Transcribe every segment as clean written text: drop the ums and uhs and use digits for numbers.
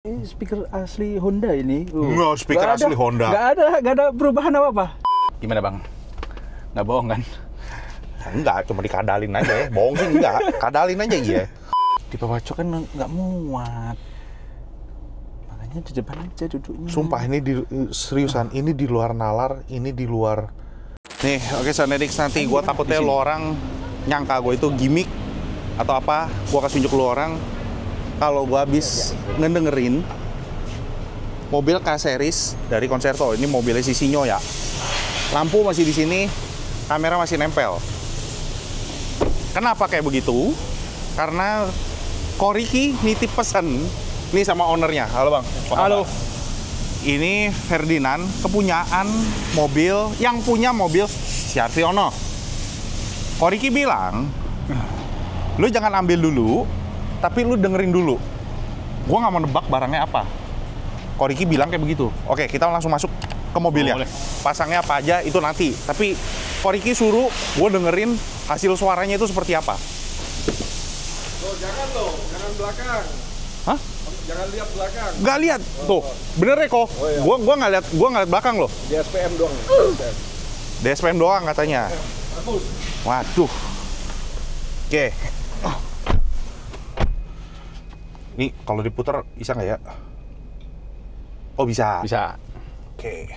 Speaker asli Honda ini. Nggak, speaker asli Honda. Nggak ada perubahan apa-apa. Gimana bang? Nggak bohong kan? Enggak, cuma dikadalin aja ya. Bohong sih enggak, kadalin aja iya. Di bawah cok kan nggak muat. Makanya di depan aja duduknya. Sumpah ini seriusan, ini di luar nalar, ini di luar. Nih, oke Sonedix, nanti gue takutnya lo orang nyangka gue itu gimmick atau apa. Gue kasih tunjuk lo orang kalau gue habis ngedengerin mobil K-Series dari Concerto. Ini mobilnya Sisinyo ya. Lampu masih di sini, kamera masih nempel. Kenapa kayak begitu? Karena Koriki nitip pesan nih sama ownernya. Halo bang. Halo. Ini Ferdinand, kepunyaan mobil, yang punya mobil si Arviono. Koriki bilang, lu jangan ambil dulu, tapi lu dengerin dulu. Gua nggak mau nebak barangnya apa. Koriki bilang kayak begitu. Oke, kita langsung masuk ke mobilnya. Boleh. Pasangnya apa aja itu nanti. Tapi Koriki suruh gue dengerin hasil suaranya itu seperti apa. Jangan belakang. Hah? Jangan lihat belakang. Nggak lihat tuh, bener ya kok. Oh, iya. Gua nggak lihat belakang loh. Di SPM doang. DSPM doang katanya. Bagus. Waduh. Oke. Ini kalau diputar bisa nggak ya? Oh bisa. Bisa. Oke.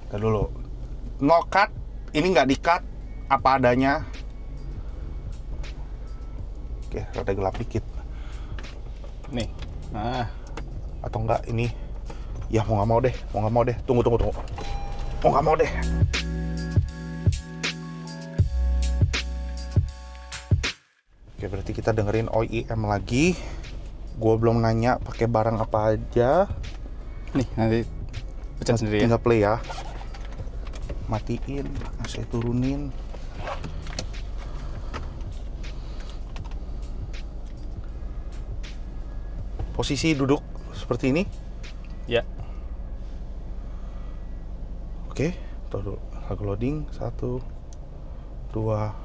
Ntar dulu. No cut. Ini nggak di cut. Apa adanya. Oke, rada gelap dikit. Nih. Nah. Atau enggak ini. Ya mau nggak mau deh. Tunggu. Mau nggak mau deh. Oke, berarti kita dengerin OEM lagi. Gue belum nanya pakai barang apa aja. Nih nanti pencet sendiri ya. Tinggal play ya. Matiin, saya turunin. Posisi duduk seperti ini. Ya. Oke, tahu dulu. Lagu loading 1, 2.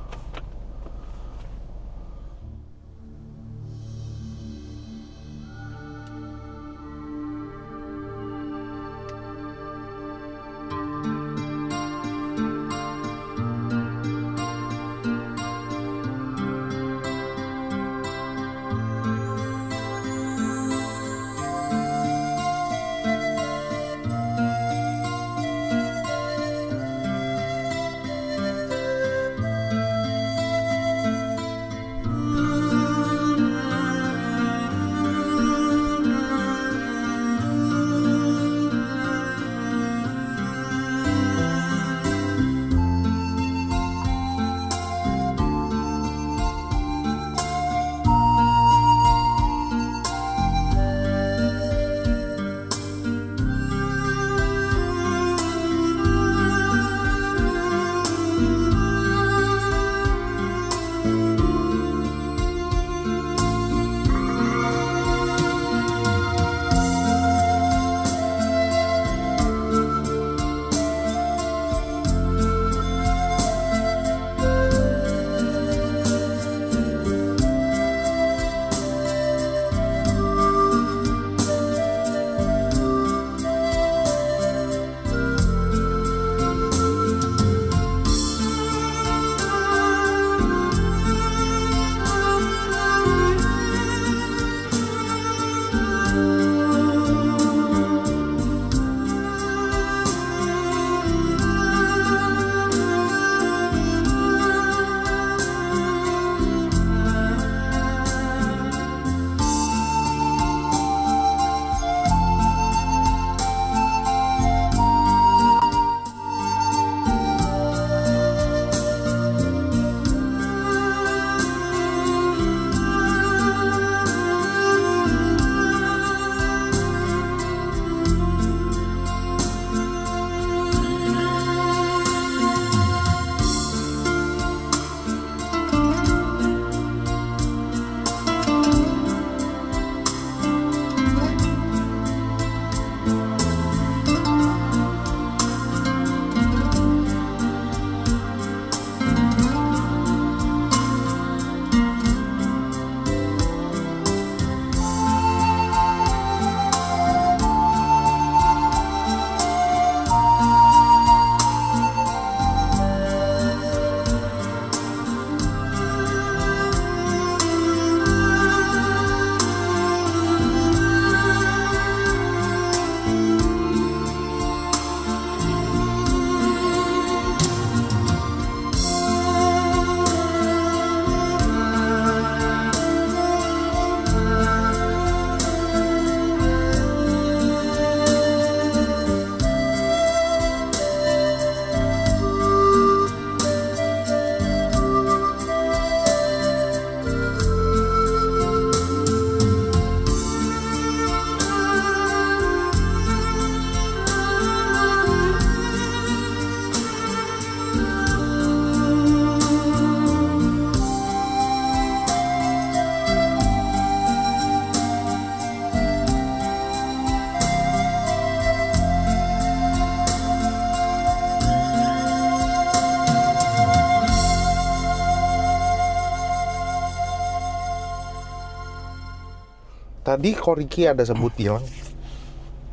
Tadi Koriki ada sebut bilang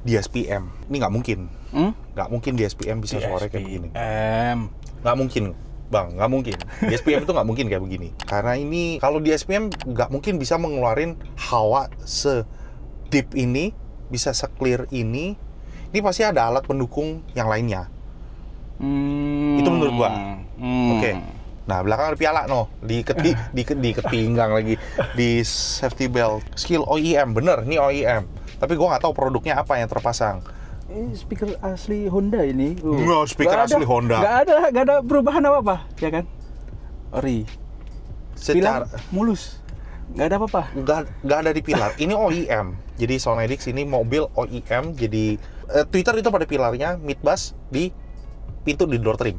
DSPM. Ini nggak mungkin. Nggak mungkin DSPM bisa suaranya kayak begini. Nggak mungkin, Bang. Nggak mungkin. DSPM itu nggak mungkin kayak begini. Karena ini, kalau DSPM nggak mungkin bisa mengeluarin hawa se-deep ini, bisa se-clear ini. Ini pasti ada alat pendukung yang lainnya. Itu menurut gua. Oke. Nah, belakang ada piala di ketinggang lagi, di safety belt. Skill OEM, bener, ini OEM. Tapi gua nggak tahu produknya apa yang terpasang. Speaker asli Honda ini. Speaker asli Honda. Nggak ada perubahan apa-apa, ya kan? Ori. Pilar Secara mulus. Nggak ada apa-apa. nggak ada di pilar. Ini OEM. Jadi Sonedix ini mobil OEM. Jadi Twitter itu pada pilarnya, midbus di pintu di door trim.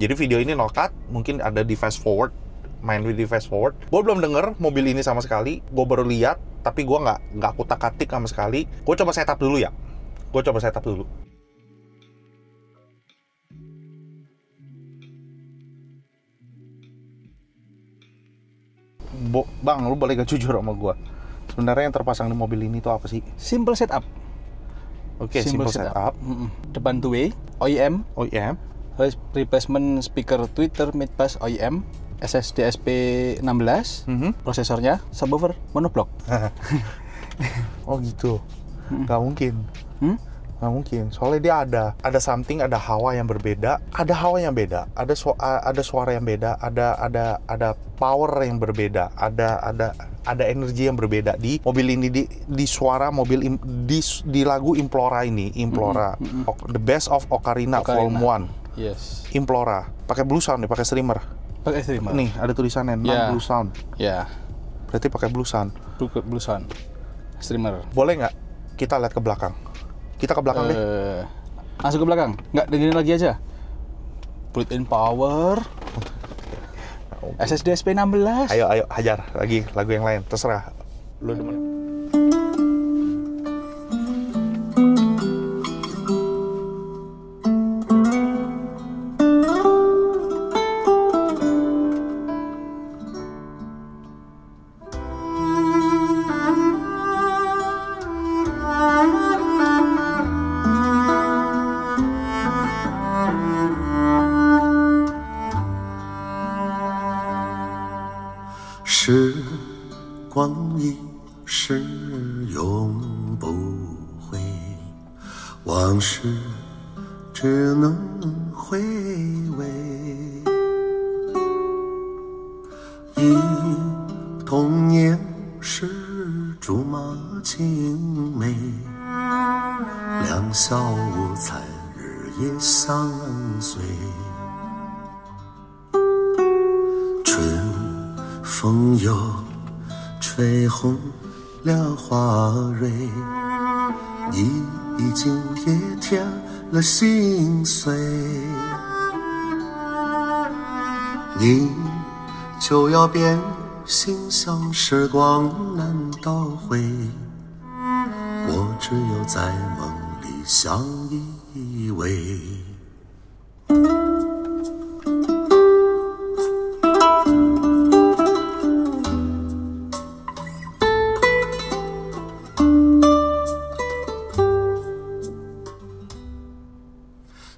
Jadi video ini no cut, mungkin ada di fast forward, main di fast forward. Gue belum denger mobil ini sama sekali. Gue baru lihat, tapi gue nggak kutak-katik sama sekali. Gue coba setup dulu ya. Bang, lu boleh gak jujur sama gue? Sebenarnya yang terpasang di mobil ini tuh apa sih? Simple setup. Oke, simple setup. Depan two-way, OEM. Replacement speaker Twitter midbus OEM. SSD SP16. Prosesornya subwoofer monoblock. Oh gitu. Gak mungkin. Nggak mungkin, soalnya dia ada something, ada hawa yang berbeda, ada suara yang beda, ada power yang berbeda, ada energi yang berbeda di mobil ini, di suara mobil di lagu Implora ini. The Best of Ocarina Volume 1. Yes. Implora, pakai blue sound nih, pakai streamer. Nih ada tulisannya blue sound. Ya. Berarti pakai blue sound. Blue sound. Streamer. Boleh nggak kita lihat ke belakang? Kita ke belakang deh. Langsung ke belakang. Nggak, dengerin lagi aja. Put in power. SSD SP16. Ayo, hajar lagi lagu yang lain. Terserah. Lu demen.心碎，你就要变心像时光难倒回，我只有在梦里相依偎。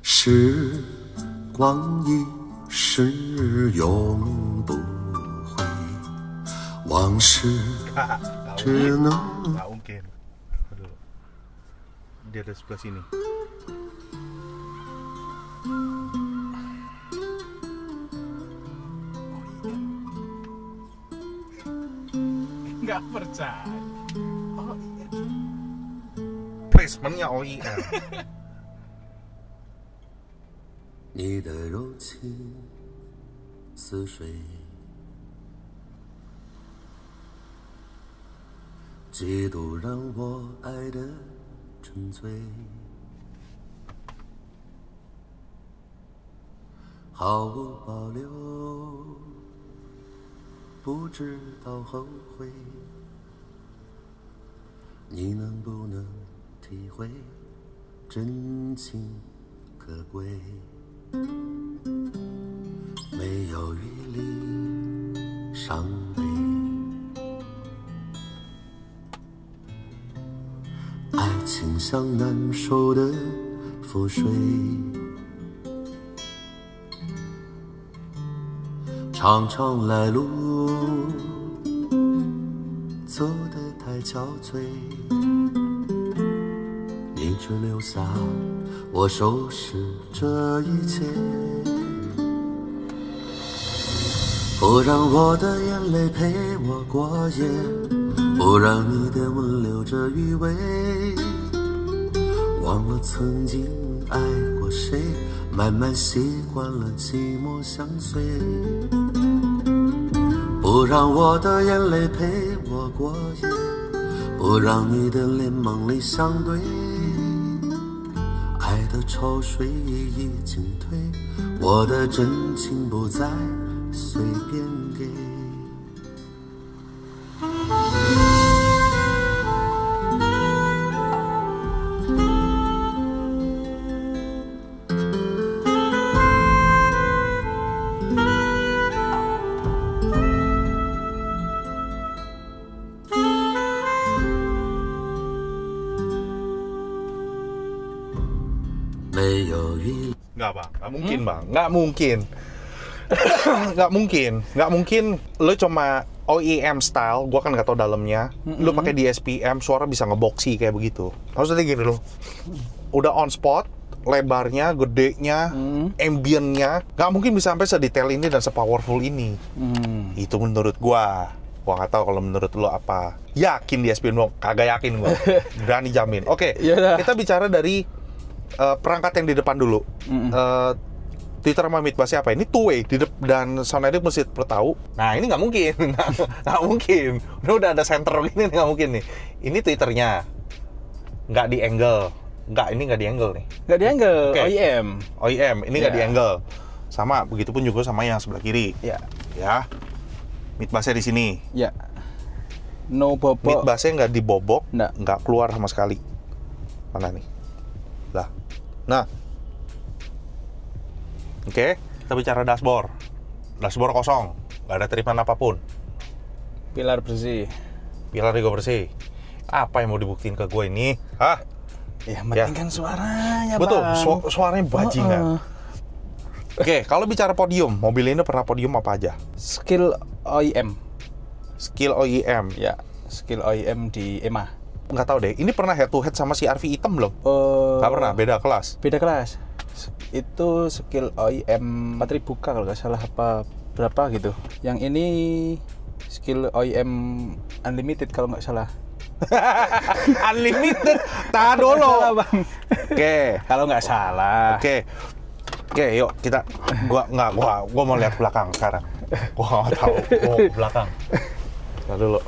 时光一逝永不回，往事只能。Nggak mungkin. Aduh. Dia ada sebelah sini. Nggak percaya. Oh iya. Placementnya OEM. 你的柔情似水，几度让我爱得沉醉，毫无保留，不知道后悔。你能不能体会真情可贵？没有余力伤悲。清香难收的覆水。长长来路，走得太憔悴，你只留下我收拾这一切，不让我的眼泪陪我过夜，不让你的吻留着余味，忘了曾经爱过谁，慢慢习惯了寂寞相随，不让我的眼泪陪我过夜，不让你的脸梦里相对，爱的潮水已经退，我的真情不再随便给。没有雨。 Nggak bang, nggak mungkin bang, nggak mungkin. nggak mungkin lo cuma OEM style, gua kan nggak tahu dalamnya. Lo pakai DSPM, suara bisa ngeboxy kayak begitu. Maksudnya gini lo, udah on spot, lebarnya, gedenya, ambientnya, nggak mungkin bisa sampai sedetail ini dan sepowerful ini. Itu menurut gua. Gua nggak tahu kalau menurut lo apa. Yakin DSPM lo? Kagak yakin gua. Berani jamin. Oke, kita bicara dari perangkat yang di depan dulu. Twitter sama Midbus apa? Ini two way dan Sound Edit mesti perlu tahu. Nah ini nggak mungkin, nggak mungkin. Udah ada center gini nggak mungkin nih. Ini Twitternya nggak di angle, ini nggak di angle nih. Nggak di angle, Okay. OEM. Ini nggak di angle. Sama, begitupun juga sama yang sebelah kiri. Ya. Ya. Midbusnya di sini. Ya. No bobok. Midbusnya nggak dibobok, Nggak. nggak keluar sama sekali. Mana nih? Lah. Nah. Oke, kita bicara dashboard. Dashboard kosong, nggak ada treatment apapun. Pilar bersih. Pilar juga bersih. Apa yang mau dibuktiin ke gue ini? Hah? Ya, penting kan suaranya, Betul, Bang. suaranya bajingan. Oke, kalau bicara podium, mobil ini pernah podium apa aja? Skill OEM. Skill OEM. Ya, skill OEM di EMA. Nggak tahu deh, ini pernah head to head sama si RV hitam belum? Nggak pernah, beda kelas. Beda kelas. Itu skill OEM 4000K kalau nggak salah, apa berapa gitu. Yang ini skill OEM unlimited kalau nggak salah. Unlimited, tahan dulu. Salah, Bang. Oke, Kalau nggak salah. Oke, yuk kita. Gua mau lihat belakang sekarang. Gua nggak tahu, gua mau ke belakang. Lihat dulu.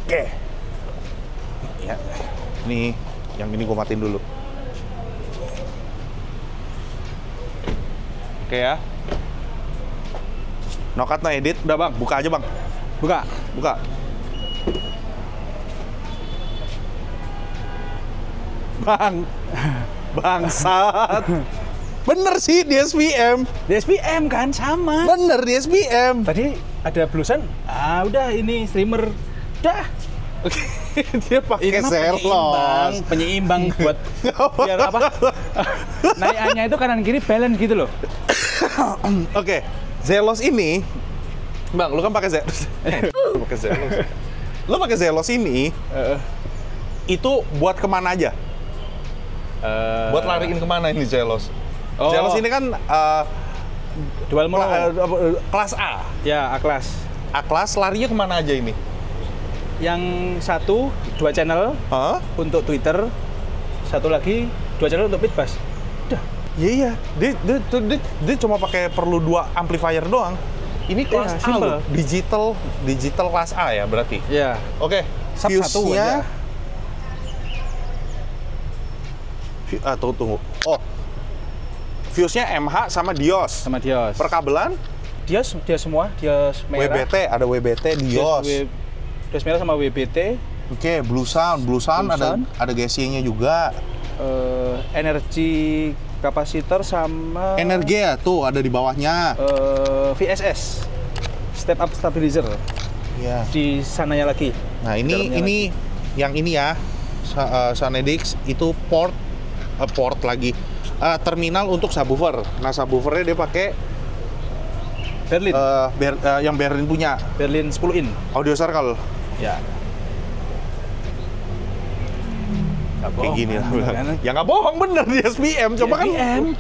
Oke. Ya, ini yang ini gua matiin dulu. Oke ya. No cut, no edit. Udah bang, buka aja bang. Buka. Bangsat. Bener sih DSPM. DSPM kan sama. Bener DSPM. Tadi ada bluesan. Udah ini streamer. Udah. Oke, dia pakai mah Zelos. penyeimbang buat biar apa? Naikannya itu kanan kiri balance gitu loh. Oke, Zelos ini, bang, lu kan pakai Zelos. Lu pakai Zelos. Lu pakai Zelos ini, itu buat kemana aja? Buat lariin kemana ini Zelos? Zelos ini kan dual mono. kelas A. Ya, A-kelas. A-kelas larinya kemana aja ini? Yang satu 2 channel untuk Twitter, satu lagi 2 channel untuk Midbus. Udah. Iya. Dia cuma pakai perlu 2 amplifier doang. Ini kelas A simple. loh. Digital kelas A ya berarti. Ya. Oke. Sub satu aja. Tunggu. Oh. Fuse-nya MH sama Dios. Sama Dios. Perkabelan Dios semua, Dios merah. WBT, ada WBT, Dios. Dios merah sama WBT. Oke, Blue Sound ada GSC-nya juga. Energi kapasitor sama Energi ya tuh ada di bawahnya. VSS, step up stabilizer. Iya. di sananya lagi. Nah ini yang ini ya, Sonedix itu port lagi, terminal untuk subwoofer. Nah subwoofernya dia pakai Berlin. yang Berlin punya, Berlin 10 in. Audio Circle. Ya. Kayak gini lah. Ya nggak bohong bener di SPM, coba kan.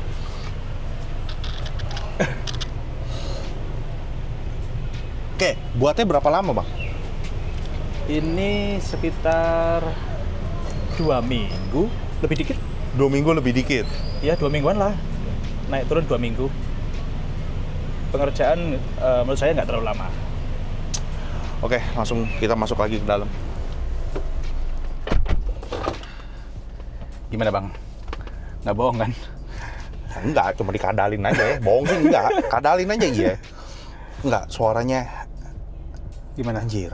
Oke, buatnya berapa lama bang? Ini sekitar 2 minggu, lebih dikit. 2 minggu lebih dikit. Ya 2 mingguan lah. Naik turun 2 minggu. Pengerjaan menurut saya nggak terlalu lama. Oke, langsung kita masuk lagi ke dalam. Gimana bang? Nggak bohong kan? Enggak, cuma dikadalin aja ya. Bohong sih enggak, kadalin aja iya. Enggak, suaranya Gimana? anjir.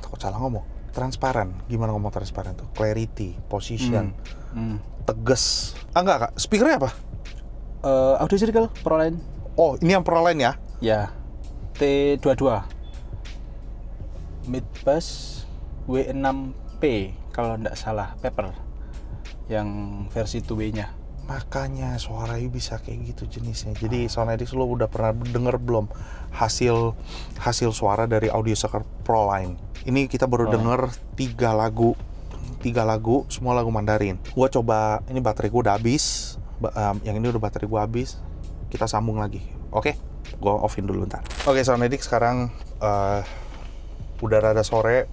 Takut salah ngomong. Transparan. Gimana ngomong transparan tuh? Clarity, position, tegas. Enggak, Kak. Speakernya apa? Audio Circle Proline. Oh, ini yang Proline ya? Ya. T22. Mid bass W6P kalau nggak salah, Pepper. Yang versi 2W-nya. Makanya suaranya bisa kayak gitu jenisnya. Jadi Sonedix lo udah pernah denger belum hasil suara dari Audio Circle Proline? Ini kita baru denger 3 lagu, semua lagu Mandarin. Gua coba, ini baterai gua udah habis. Yang ini udah baterai gua habis. Kita sambung lagi. Oke? Gua offin dulu ntar. Oke, Sonedix sekarang udah rada sore.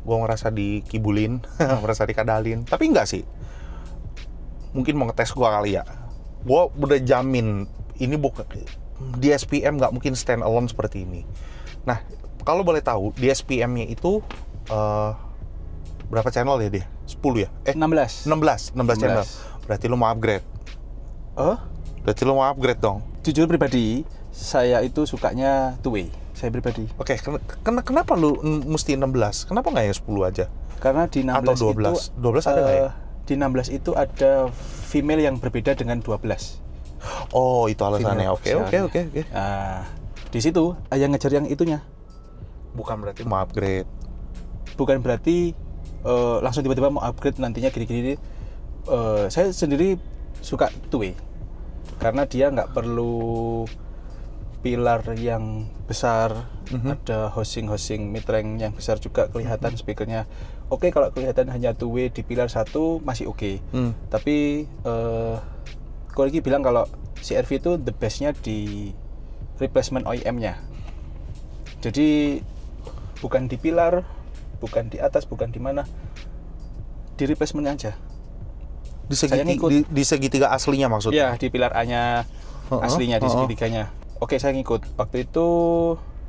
Gua ngerasa dikibulin, merasa dikadalin. Tapi enggak sih. Mungkin mau ngetes gua kali ya. Gua udah jamin ini bukan di SPM, nggak mungkin stand alone seperti ini. Nah, kalau boleh tahu di SPM-nya itu berapa channel ya dia? 10 ya? 16 channel. Berarti lu mau upgrade. Berarti lu mau upgrade dong. Jujur pribadi, saya itu sukanya two-way. Saya pribadi. Oke, kenapa lu mesti 16? Kenapa nggak yang 10 aja? Karena di 16 atau 12? itu 12 ada nggak ya? Di 16 itu ada female yang berbeda dengan 12. Oh, itu alasannya. Oke. Nah, di situ yang ngejar yang itunya. Bukan berarti mau upgrade. Bukan berarti langsung tiba-tiba mau upgrade nantinya gini-gini. Saya sendiri suka two-way. Karena dia nggak perlu pilar yang besar, ada housing mid-range yang besar juga kelihatan speakernya. Oke, kalau kelihatan hanya two-way di pilar satu masih oke. Tapi Koriki bilang kalau CR-V itu the best-nya di replacement OEM-nya. Jadi bukan di pilar, bukan di atas, bukan di mana, di replacement aja. Di segitiga aslinya maksudnya? Iya, di pilar A-nya aslinya, di segitiganya. Oke, saya ngikut. Waktu itu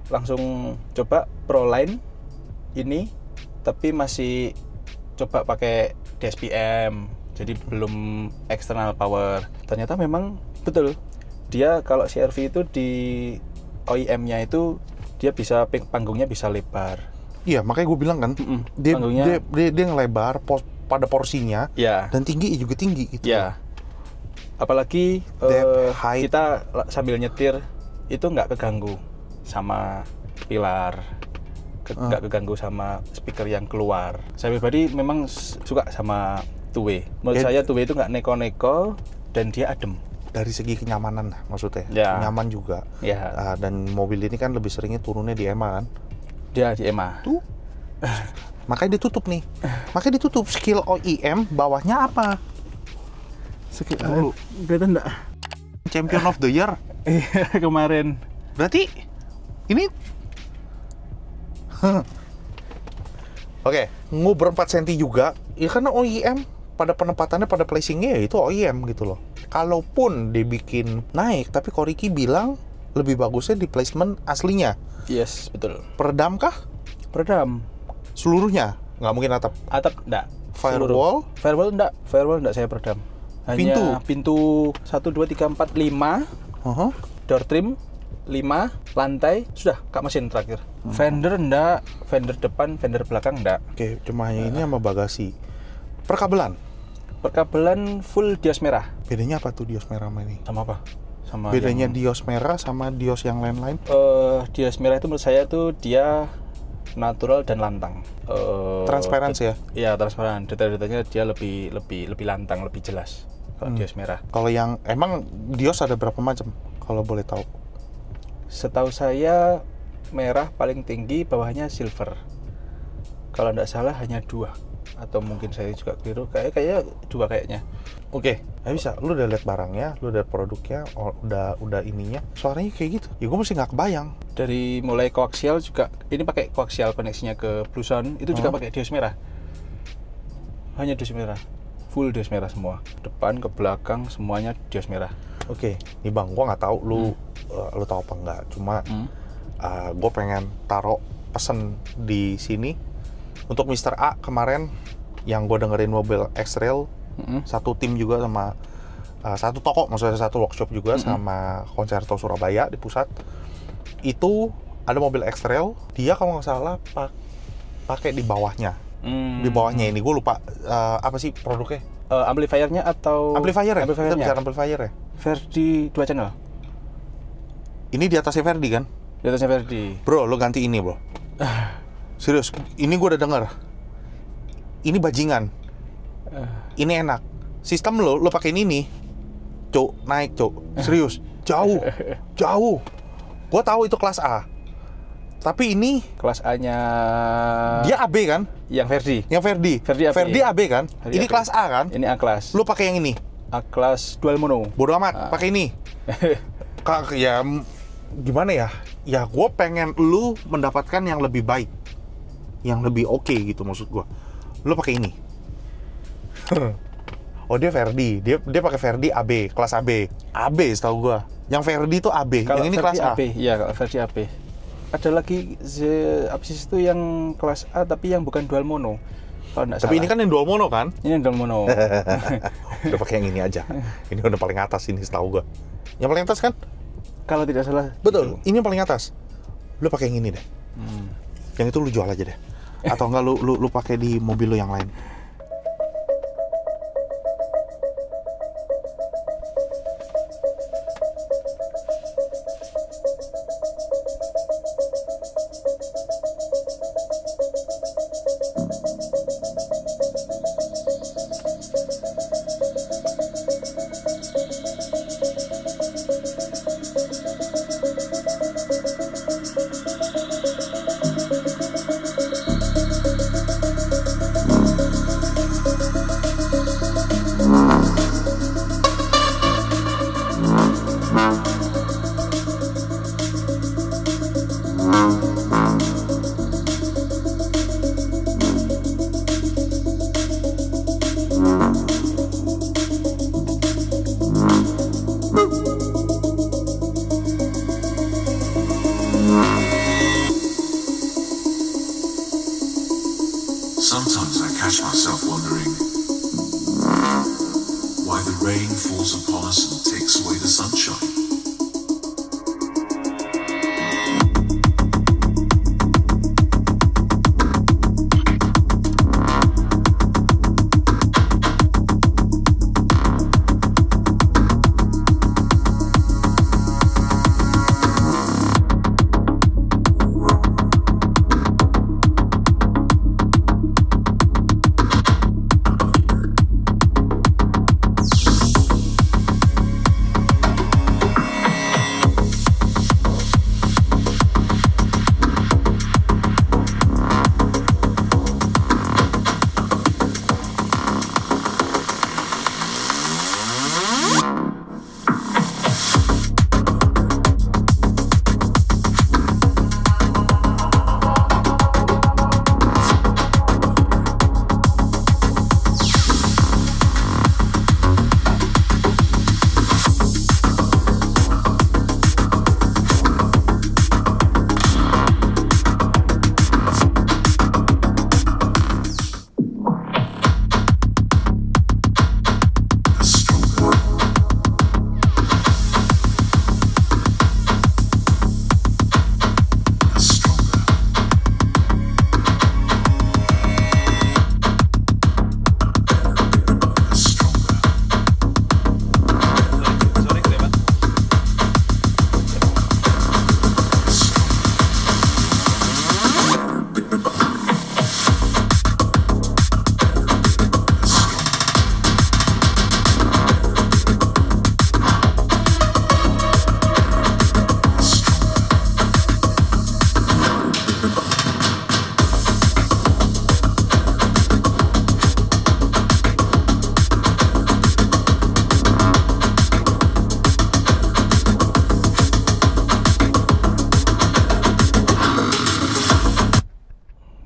langsung coba Proline ini, tapi masih coba pakai DSPM, jadi belum external power. Ternyata memang betul, dia kalau CR-V itu di OEM-nya itu dia bisa, panggungnya bisa lebar. Iya, makanya gue bilang kan, dia ngelebar pada porsinya, dan tinggi juga tinggi gitu. Ya. Apalagi kita sambil nyetir itu nggak keganggu sama pilar, nggak keganggu sama speaker yang keluar. Saya pribadi memang suka sama two-way. Menurut saya two-way itu nggak neko-neko dan dia adem. Dari segi kenyamanan maksudnya, nyaman juga. Dan mobil ini kan lebih seringnya turunnya di EMA kan? Dia di EMA. Tuh. Makanya ditutup nih. Makanya ditutup. Skill OEM bawahnya apa? Skill kelihatan enggak? Champion of the Year. Kemarin. Berarti ini Oke, nguber 4 cm juga. Ya karena OEM pada penempatannya, pada placingnya ya itu OEM gitu loh. Kalaupun dibikin naik, tapi Koriki bilang lebih bagusnya di placement aslinya. Yes, betul. Peredam kah? Peredam. Seluruhnya? Nggak mungkin atap? Atap enggak. Firewall? Firewall enggak saya peredam. Hanya pintu 1, 2, 3, 4, 5. Door trim 5, lantai sudah, Kak mesin terakhir. Fender enggak, fender depan, fender belakang enggak. Oke, cuma hanya ini sama bagasi. Perkabelan full dios merah. Bedanya apa tuh dios merah sama ini? Sama apa? sama Bedanya yang, Dios merah sama Dios yang lain-lain? Dios merah itu menurut saya tuh dia natural dan lantang. Transparansi ya? Iya, transparan. Detail-detailnya dia lebih lantang, lebih jelas kalau Dios merah. Kalau yang emang Dios ada berapa macam kalau boleh tahu? Setahu saya merah paling tinggi, bawahnya silver. Kalau nggak salah hanya 2, atau mungkin saya juga keliru. Kayaknya 2 kayaknya. Oke, bisa. Lu udah lihat barangnya, lu udah produknya, udah ininya. Suaranya kayak gitu. Ya gue mesti nggak kebayang. Dari mulai koaksial juga, ini pakai koaksial koneksinya ke Blue Sound, itu juga pakai Dios merah. Hanya Dios merah. Full Dios merah semua. Depan ke belakang semuanya Dios merah. Oke, nih Bang, gua nggak tahu lu tahu apa enggak. Cuma gue pengen taruh pesen di sini untuk Mr. A kemarin yang gue dengerin mobil X-Trail, satu tim juga sama satu toko, maksudnya satu workshop juga sama Concerto Surabaya di pusat. Itu ada mobil X-Trail, dia kalau nggak salah pakai di bawahnya. Di bawahnya ini gue lupa apa sih produknya? Amplifiernya atau Amplifier ya? Kita Amplifiernya. bicara amplifier ya? Verdi 2 channel. Ini di atasnya Verdi kan? Di atasnya Verdi. Bro, lo ganti ini bro. Serius, ini gue udah denger. Ini bajingan. Ini enak. Sistem lo pakein ini, cuk, naik cuk. Serius, jauh. Gue tahu itu kelas A. Tapi ini Kelas A-nya dia AB kan? yang Verdi. Yang Verdi. Verdi AB. AB kan? Verdi Ini AB. kelas A kan? Ini A kelas. Lo pakai yang ini. A kelas dual mono. Bodoh amat, pakai ini. Ya gimana ya? Ya gue pengen lu mendapatkan yang lebih baik, yang lebih oke gitu maksud gue. Lu pakai ini. Oh dia Verdi, dia pakai Verdi AB, kelas AB. AB setahu gue. Yang Verdi itu AB, Kalau yang ini Verdi kelas A. AB, iya kalau Verdi AB. Ada lagi absis itu yang kelas A tapi yang bukan dual mono. Kalau nggak Tapi salah. ini kan yang dual mono kan? Ini yang dual mono. Udah pakai yang ini aja. Ini udah paling atas ini setahu gue. Yang paling atas kan? Kalau tidak salah. Betul, ini yang paling atas. Lu pakai yang ini deh. Yang itu lu jual aja deh. Atau enggak lu pakai di mobil lu yang lain. Sometimes I catch myself wondering why the rain falls upon us and takes away the sunshine.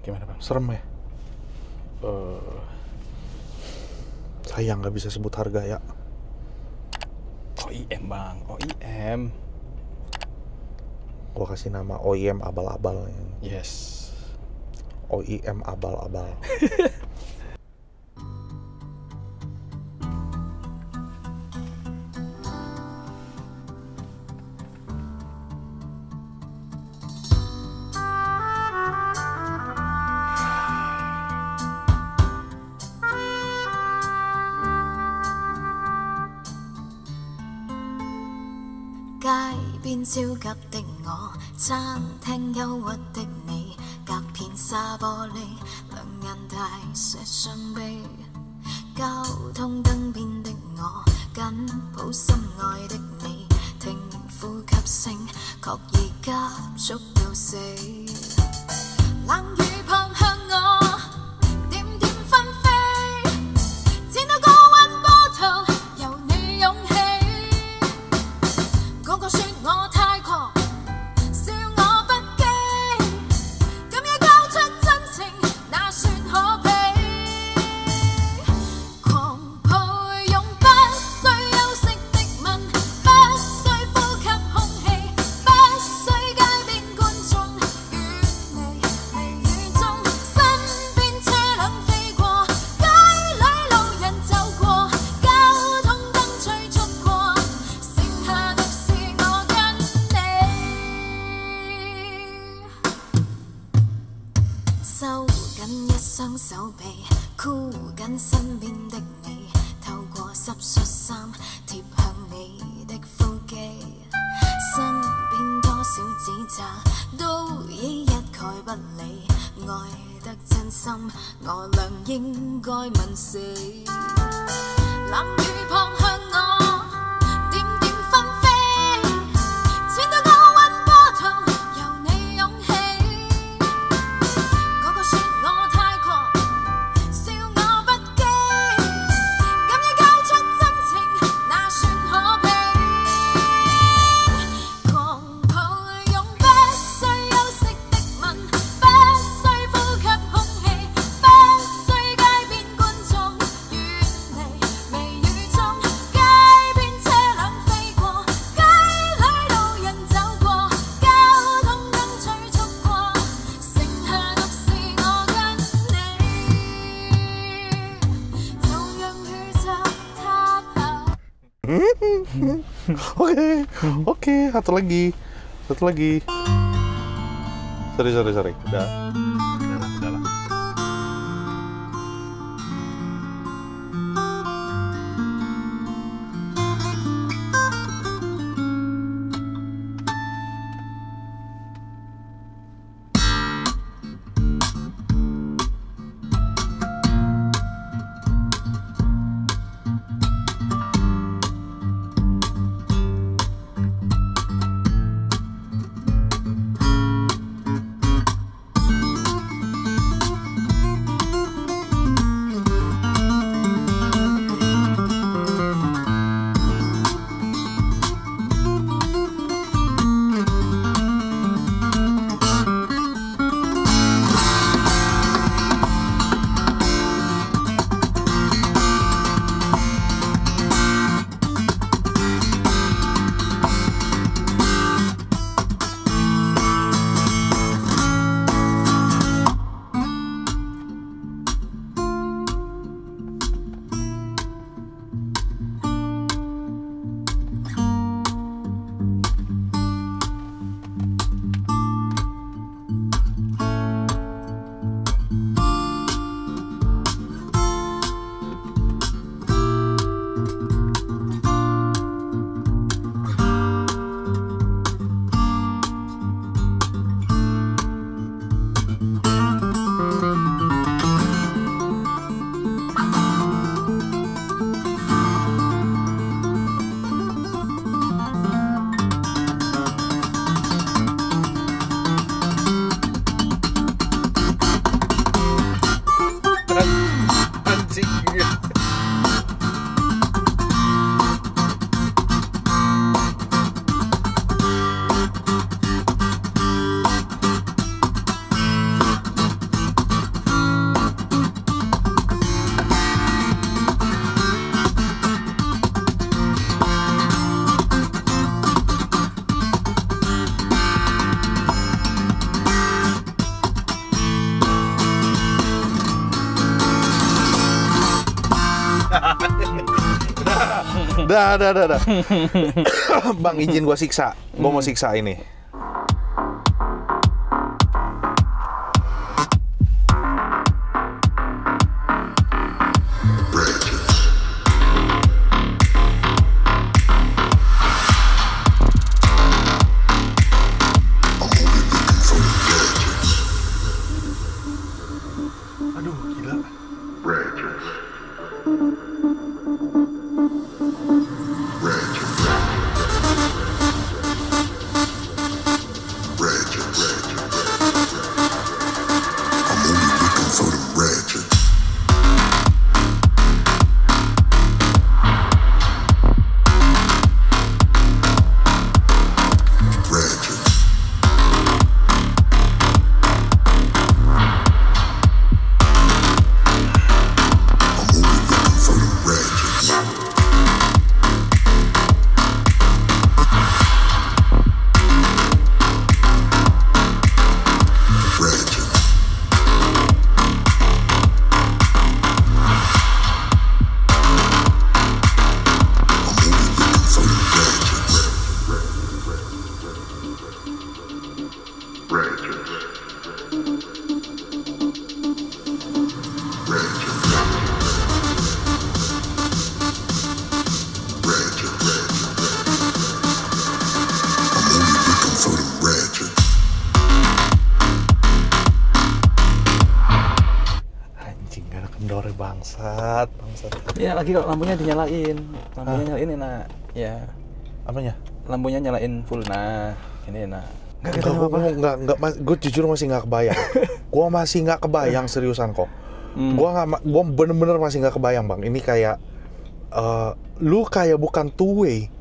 Gimana bang? Serem ya? Sayang nggak bisa sebut harga ya. OIM bang, OIM. Gua kasih nama OIM abal-abal. Yes. OIM abal-abal.街邊焦急的我，餐廳憂鬱的你，隔片沙玻璃，兩眼帶些傷悲。交通燈邊的我，緊抱心愛的你，聽呼吸聲，確已急速到死。冷雨撲向我，點點紛飛，剪到高溫波濤，由你湧起。個個說我太狂，笑我不羈，今夜交出真情，那算可比？狂抱擁不需休息的吻，不需呼吸空氣，不需街邊觀眾，遠離微雨中，身邊車輛飛過，街裏路人走過，交通燈催促過，剩下獨是我跟你。收緊一雙手臂，箍緊身邊的你，透過濕恤衫貼向你的腹肌，身邊多少指責都已一概不理，愛得真心我倆應該問死。冷雨撲向我，點點紛飛，剪到高溫波濤，由你湧起。個個說我太狂，笑我不羈，今夜交出真情，那算可比？狂抱擁不需休息的吻，不需呼吸空氣，不需街邊觀眾，遠離微雨中，街邊車輛飛過，街裏路人走過，交通燈催促過，剩下獨是我跟你，就讓宇宙塌下。 Oke, satu lagi. Sorry. Udah. Udahlah. Dah. Bang, izin gua siksa. Gua mau siksa ini. Aduh, gila. Bangsat. Ya lagi kalau lampunya dinyalain. Nyalain enak. Ya. Apanya? Lampunya nyalain full. Nah, ini enak. Enggak, gue jujur masih nggak kebayang. Gue masih nggak kebayang seriusan kok. Gue bener-bener masih nggak kebayang, Bang. Ini kayak lu kayak bukan two way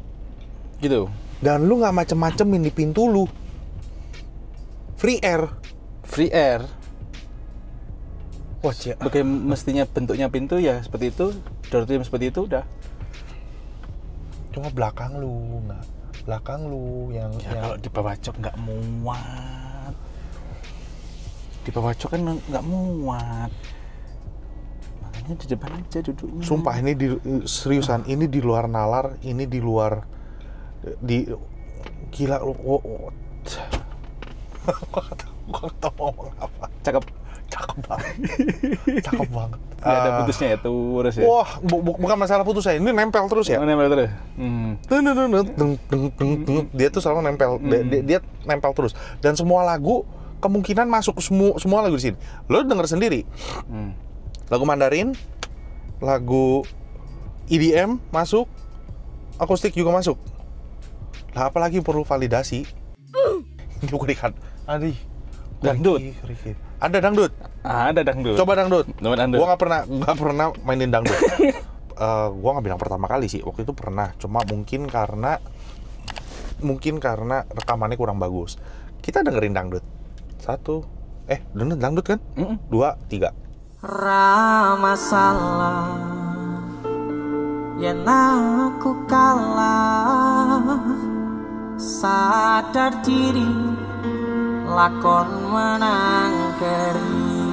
gitu. Dan lu nggak macem-macemin di pintu lu. Free air. Wah, Bagaimana mestinya bentuknya pintu ya seperti itu, door trim seperti itu udah. Cuma belakang lu yang Kalau di bawah jok nggak muat. Di bawah jok kan nggak muat. Makanya di depan aja duduknya. Sumpah ini seriusan, ini di luar nalar, ini di luar gila lu. Gua tahu ngomong apa. Cakep banget. Nggak ada putusnya ya terus ya. Wah, bukan masalah putus ya. Ini nempel terus ya. Nempel terus. Dia tuh selalu nempel. Dia nempel terus. Dan semua lagu kemungkinan masuk semua lagu di sini. Lo denger sendiri. Lagu Mandarin, lagu EDM masuk, akustik juga masuk. Lah apalagi perlu validasi. Ini bukan ikan. Aduh. Dangdut. Ada dangdut. Ada dangdut. Coba dangdut. Gua nggak pernah mainin dangdut. Gua nggak bilang pertama kali sih. Waktu itu pernah. Cuma mungkin karena rekamannya kurang bagus. Kita dengerin dangdut. Dengerin dangdut kan? 2, 3. Rama salah, yen aku kalah, sadar diri, lakon menang keri.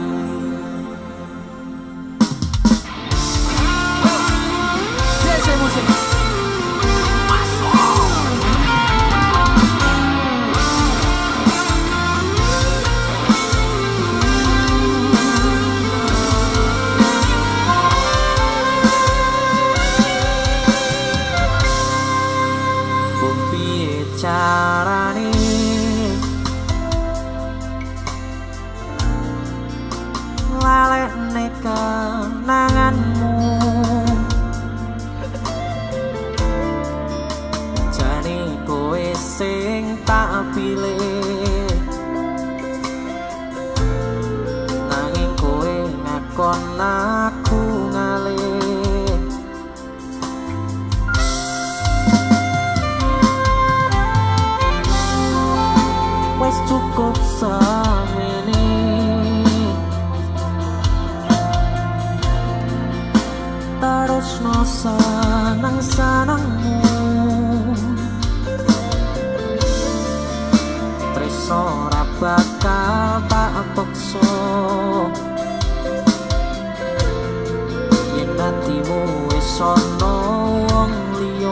Desa musik carane lalekne kenanganmu, jane kowe sing tak pilih, nanging kowe ngakon aku ngalih. Wes cukup semene, terusno seneng-senengmu, tresno ora bakal tak paksa, yen atimu wis ana wong liya.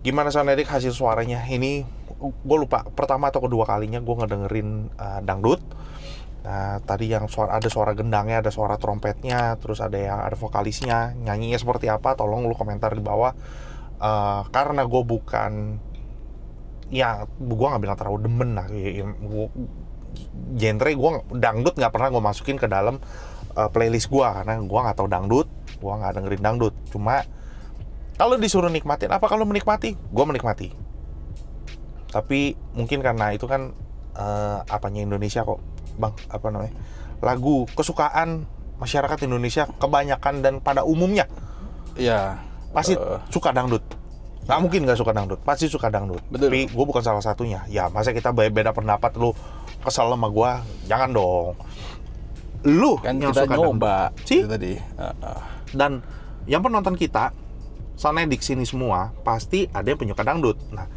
Gimana Sonedik hasil suaranya? Ini gue lupa pertama atau kedua kalinya gue ngedengerin dangdut. Nah, tadi yang ada suara gendangnya, ada suara trompetnya, terus ada vokalisnya, nyanyinya seperti apa? Tolong lu komentar di bawah. Karena gue bukan, ya gue nggak bilang terlalu demen lah. Genre gue dangdut nggak pernah gue masukin ke dalam playlist gue karena gue nggak tahu dangdut, gue nggak dengerin dangdut. Cuma kalau disuruh nikmatin, apa kalau menikmati? Gue menikmati. Tapi mungkin karena itu kan apanya Indonesia kok, Bang, apa namanya? Lagu kesukaan masyarakat Indonesia kebanyakan dan pada umumnya. Iya. Pasti suka dangdut. Nggak mungkin nggak suka dangdut, pasti suka dangdut. Betul. Tapi gue bukan salah satunya. Ya masa kita beda pendapat, lu kesel sama gue, jangan dong. Lu Kan yang kita suka nyoba dangdut. Sih? itu tadi. Dan yang penonton kita, Sonedik sini semua, pasti ada yang penyuka dangdut. Nah,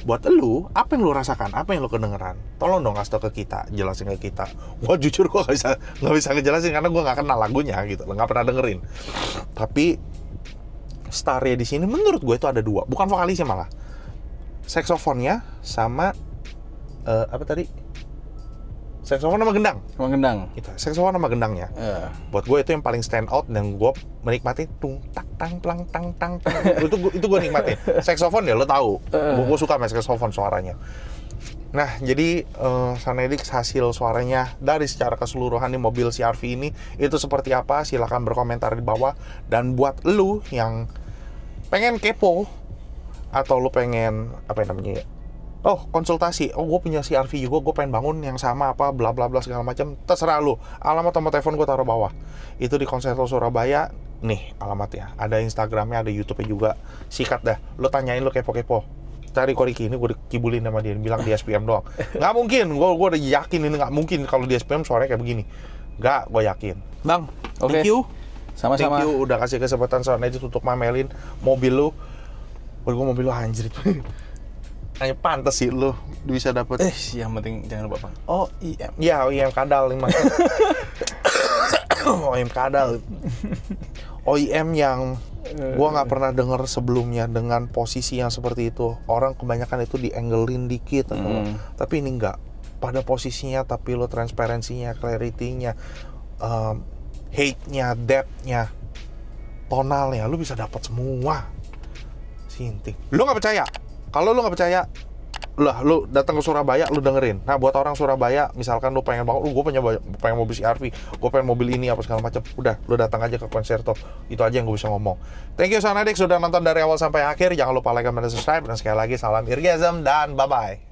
buat lu, apa yang lu rasakan? Apa yang lu kedengeran? Tolong dong kasih tau ke kita, jelasin ke kita. Gua jujur gua nggak bisa ngejelasin karena gua nggak kenal lagunya gitu, nggak pernah dengerin. Tapi starnya di sini menurut gue itu ada dua, bukan vokalisnya malah. Saksofonnya sama apa tadi? Saksofon sama gendang. Emang gendang. Gitu. Saksofon sama gendangnya. Buat gue itu yang paling stand out dan gue menikmati tung tak tang plang tang tang tang. itu gue nikmatin. Saksofon ya lo tahu. Gue suka sama saksofon suaranya. Nah, jadi Sonedik hasil suaranya dari secara keseluruhan di mobil CR-V ini itu seperti apa? Silahkan berkomentar di bawah. Dan buat lu yang pengen kepo atau lu pengen apa namanya ya? Oh, konsultasi. Oh, gue punya CR-V juga, gue pengen bangun yang sama apa bla bla bla segala macam. Terserah lu. Alamat nomor telepon gue taruh bawah. Itu di Konserto Surabaya. Nih alamatnya. Ada Instagramnya, ada YouTube-nya juga. Sikat dah. Lu tanyain, lu kepo-kepo. Cari Koriki, ini gue dikibulin sama dia, bilang di SPM doang. Nggak mungkin, gue udah yakin ini nggak mungkin kalau di SPM suaranya kayak begini. Nggak, gue yakin. Bang, Oke. thank you. Sama-sama. Thank you udah kasih kesempatan Sonedik untuk mamelin mobil lu. Gue mobil lu anjir. Hanya pantas sih lu bisa dapet. Yang penting jangan lupa, Bang. OIM. Ya, OIM kadal nih, Mas. OIM kadal. OIM yang gua nggak pernah denger sebelumnya dengan posisi yang seperti itu. Orang kebanyakan itu di-anglein dikit atau tapi ini enggak. Pada posisinya tapi lo transparansinya, clarity-nya, hate-nya, depth-nya, tonalnya lu bisa dapat semua. Sinting. Lu nggak percaya? Kalau lu nggak percaya, lah lu datang ke Surabaya, lu dengerin. Nah, buat orang Surabaya, misalkan lu pengen banget, gue pengen mobil CR-V, gue pengen mobil ini apa segala macam, udah, lu datang aja ke Konserto. Itu aja yang gue bisa ngomong. Thank you Sonedik sudah nonton dari awal sampai akhir. Jangan lupa like, comment, dan subscribe. Dan sekali lagi salam Irgasm dan bye bye.